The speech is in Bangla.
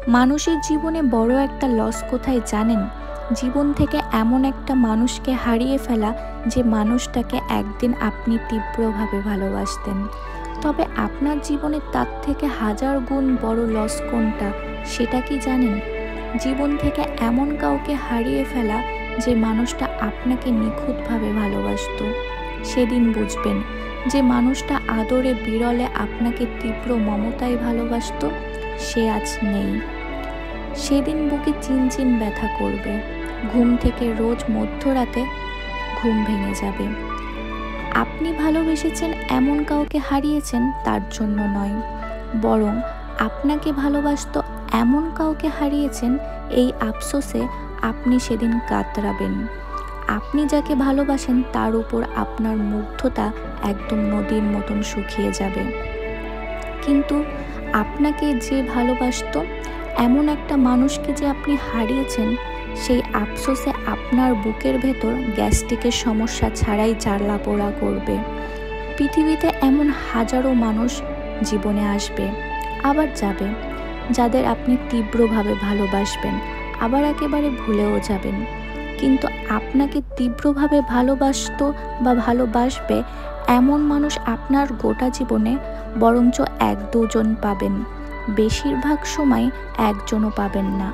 মানুষের জীবনে বড় একটা লস কোথায় জানেন? জীবন থেকে এমন একটা মানুষকে হারিয়ে ফেলা, যে মানুষটাকে একদিন আপনি তীব্রভাবে ভালোবাসতেন। তবে আপনার জীবনে তার থেকে হাজার গুণ বড় লস কোনটা, সেটা কি জানেন? জীবন থেকে এমন কাউকে হারিয়ে ফেলা, যে মানুষটা আপনাকে নিখুঁতভাবে ভালোবাসতো। সেদিন বুঝবেন, যে মানুষটা আদরে বিরলে আপনাকে তীব্র মমতায় ভালোবাসতো, সে আজ নেই। সেদিন বুকে চিনচিন ব্যথা করবে, ঘুম থেকে রোজ মধ্যরাতে ঘুম ভেঙে যাবে। আপনি ভালোবেসেছেন এমন কাউকে হারিয়েছেন তার জন্য নয়, বরং আপনাকে ভালোবাসতো এমন কাউকে হারিয়েছেন, এই আফসোসে আপনি সেদিন কাতরাবেন। আপনি যাকে ভালোবাসেন তার উপর আপনার মুগ্ধতা একদম নদীর মতন শুকিয়ে যাবে। কিন্তু আপনাকে যে ভালোবাসতো, এমন একটা মানুষকে যে আপনি হারিয়েছেন, সেই আফসোসে আপনার বুকের ভেতর গ্যাস্ট্রিকের সমস্যা ছাড়াই জ্বালাপোড়া করবে। পৃথিবীতে এমন হাজারো মানুষ জীবনে আসবে, আবার যাবে, যাদের আপনি তীব্রভাবে ভালোবাসবেন, আবার একেবারে ভুলেও যাবেন। কিন্তু আপনাকে তীব্রভাবে ভালোবাসতো বা ভালোবাসবে এমন মানুষ আপনার গোটা জীবনে বরঞ্চ এক দুজন পাবেন, বেশিরভাগ সময় একজনও পাবেন না।